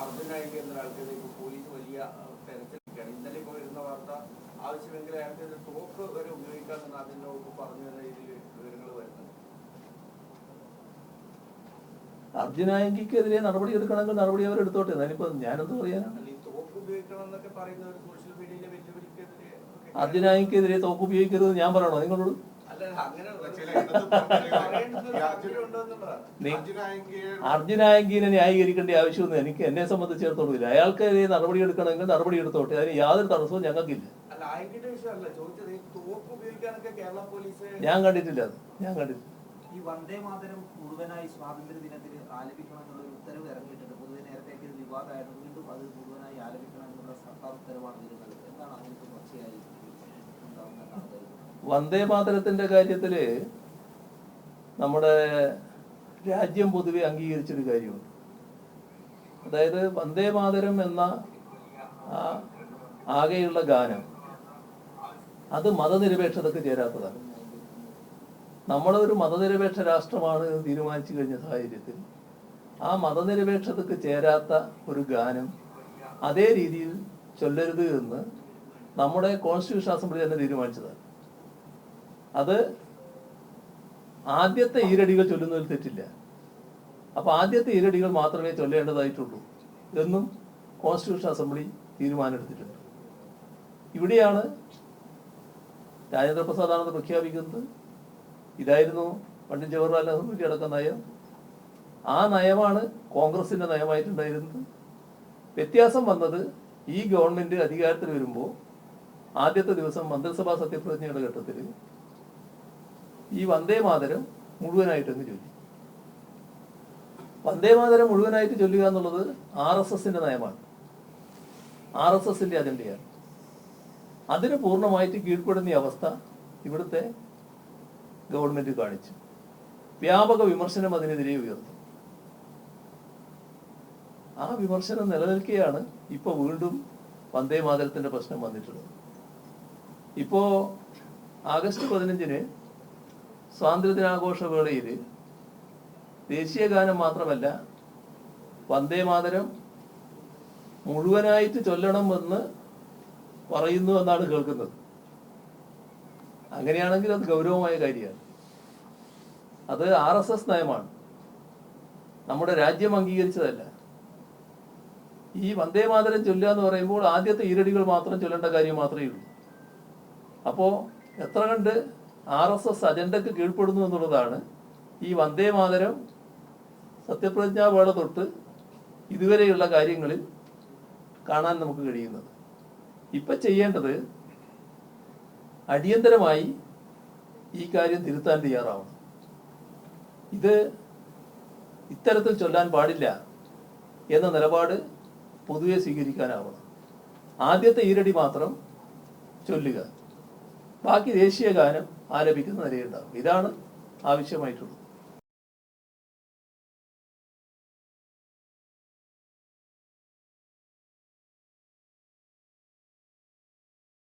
അർജുനായിട്ട് എന്ന ആൾക്കാരെ പോലീസ് വലിയ തെരച്ചിലാണ്. ഇന്നലെ ഇപ്പോൾ വരുന്ന വാർത്ത ആവശ്യമെങ്കിൽ അയാൾക്ക് തോക്ക് വരെ ഉപയോഗിക്കാമെന്ന് അതിൻ്റെ വകുപ്പ് പറഞ്ഞു എന്ന രീതിയിൽ വിവരങ്ങൾ വരുന്നത്. അർജുനായിക്കെതിരെ നടപടി എടുക്കണമെങ്കിൽ നടപടി അവർ എടുത്തോട്ടെ. ഞാനിപ്പോ ഞാനെന്ത് പറയാനാണ്? തോക്ക് ഉപയോഗിക്കണം എന്നൊക്കെ പറയുന്ന ഒരു സോഷ്യൽ മീഡിയയിലെ വെല്ലുവിളിക്കെതിരെ അർജുനായിക്കെതിരെ തോക്ക് ഉപയോഗിക്കരുത് ഞാൻ പറയണോ നിങ്ങളോട്? അർജുനായിക്കിനെ ന്യായീകരിക്കേണ്ട ആവശ്യമൊന്നും എനിക്ക് എന്നെ സംബന്ധിച്ചിടത്തോളം അയാൾക്കെതിരെ നടപടി എടുക്കണമെങ്കിൽ നടപടി എടുത്തോട്ടെ. അതിന് യാതൊരു തടസ്സവും ഞങ്ങൾക്കില്ല. ഞാൻ കണ്ടിട്ടില്ല. ഞാൻ കണ്ടിട്ടില്ല. ഈ വന്ദേ മാതരം മുഴുവനായി സ്വാതന്ത്ര്യ ദിനത്തിൽ ആലപിക്കണം എന്നുള്ള ഒരു ഉത്തരവ് ഇറങ്ങിയിട്ടുണ്ട്. പൊതുവെ നേരത്തെ ഒരു വിവാദമായിരുന്നു. വീണ്ടും അത് മുഴുവനായി ആലപിക്കണം എന്നുള്ള സർക്കാർ ഉത്തരവാണ് വരുന്നത്. എന്താണ് അങ്ങനത്തെ തുടർച്ചയായി ഉണ്ടാവുന്നതാണ്? വന്ദേ മാതരത്തിന്റെ കാര്യത്തില് നമ്മുടെ രാജ്യം പൊതുവെ അംഗീകരിച്ചൊരു കാര്യമുണ്ട്. അതായത് വന്ദേ മാതരം എന്ന ആകെയുള്ള ഗാനം അത് മതനിരപേക്ഷതക്ക് ചേരാത്തതാണ്. നമ്മളൊരു മതനിരപേക്ഷ രാഷ്ട്രമാണ് തീരുമാനിച്ചു കഴിഞ്ഞ സാഹചര്യത്തിൽ ആ മതനിരപേക്ഷതക്ക് ചേരാത്ത ഒരു ഗാനം അതേ രീതിയിൽ ചൊല്ലരുത് എന്ന് നമ്മുടെ കോൺസ്റ്റിറ്റ്യൂഷൻ അസംബ്ലി തന്നെ തീരുമാനിച്ചതാണ്. അത് ആദ്യത്തെ ഈരടികൾ ചൊല്ലുന്നതിൽ തെറ്റില്ല. അപ്പൊ ആദ്യത്തെ ഈരടികൾ മാത്രമേ ചൊല്ലേണ്ടതായിട്ടുള്ളൂ എന്നും കോൺസ്റ്റിറ്റ്യൂഷൻ അസംബ്ലി തീരുമാനമെടുത്തിട്ടുണ്ട്. ഇവിടെയാണ് രാജേന്ദ്ര പ്രസാദാണെന്ന് പ്രഖ്യാപിക്കുന്നത്. ഇതായിരുന്നു പണ്ഡിറ്റ് ജവഹർലാൽ നെഹ്റുവിന്റെ അടക്കം നയം. ആ നയമാണ് കോൺഗ്രസിന്റെ നയമായിട്ടുണ്ടായിരുന്നത്. വ്യത്യാസം വന്നത് ഈ ഗവൺമെന്റ് അധികാരത്തിൽ വരുമ്പോൾ ആദ്യത്തെ ദിവസം മന്ത്രിസഭാ സത്യപ്രതിജ്ഞയുടെ ഘട്ടത്തിൽ ഈ വന്ദേ മാതരം മുഴുവനായിട്ടൊന്ന് ചൊല്ലി. വന്ദേ മാതരം മുഴുവനായിട്ട് ചൊല്ലുക എന്നുള്ളത് RSSന്റെ നയമാണ്, RSSന്റെ അജണ്ടയാണ്. അതിന് പൂർണ്ണമായിട്ട് കീഴ്പ്പെടുന്ന അവസ്ഥ ഇവിടുത്തെ ഗവൺമെന്റ് കാണിച്ചു. വ്യാപക വിമർശനം അതിനെതിരെ ഉയർന്നു. ആ വിമർശനം നിലനിൽക്കുകയാണ് ഇപ്പൊ വീണ്ടും വന്ദേ മാതരത്തിന്റെ പ്രശ്നം വന്നിട്ടുള്ളത്. ഇപ്പോ ആഗസ്റ്റ് 15 സ്വാതന്ത്ര്യദിനാഘോഷ വേളയിൽ ദേശീയ ഗാനം മാത്രമല്ല വന്ദേ മാതരം മുഴുവനായിട്ട് ചൊല്ലണമെന്ന് പറയുന്നു എന്നാണ് കേൾക്കുന്നത്. അങ്ങനെയാണെങ്കിൽ അത് ഗൗരവമായ കാര്യമാണ്. അത് RSS നയമാണ്, നമ്മുടെ രാജ്യം അംഗീകരിച്ചതല്ല. ഈ വന്ദേ മാതരം ചൊല്ലുക എന്ന് പറയുമ്പോൾ ആദ്യത്തെ ഈരടികൾ മാത്രം ചൊല്ലേണ്ട കാര്യം മാത്രമേ ഉള്ളൂ. അപ്പോ എത്ര കണ്ട് RSS അജണ്ടക്ക് കീഴ്പ്പെടുന്നു എന്നുള്ളതാണ് ഈ വന്ദേ മാതരം സത്യപ്രതിജ്ഞാ വേള തൊട്ട് ഇതുവരെയുള്ള കാര്യങ്ങളിൽ കാണാൻ നമുക്ക് കഴിയുന്നത്. ഇപ്പൊ ചെയ്യേണ്ടത് അടിയന്തരമായി ഈ കാര്യം തിരുത്താൻ തയ്യാറാവണം. ഇത് ഇത്തരത്തിൽ ചൊല്ലാൻ പാടില്ല എന്ന നിലപാട് പൊതുവെ സ്വീകരിക്കാനാവണം. ആദ്യത്തെ ഈരടി മാത്രം ചൊല്ലുക, ബാക്കി ദേശീയ ഗാനം ആലപിക്കുന്ന നിലയുണ്ടാകും. ഇതാണ് ആവശ്യമായിട്ടുള്ളത്.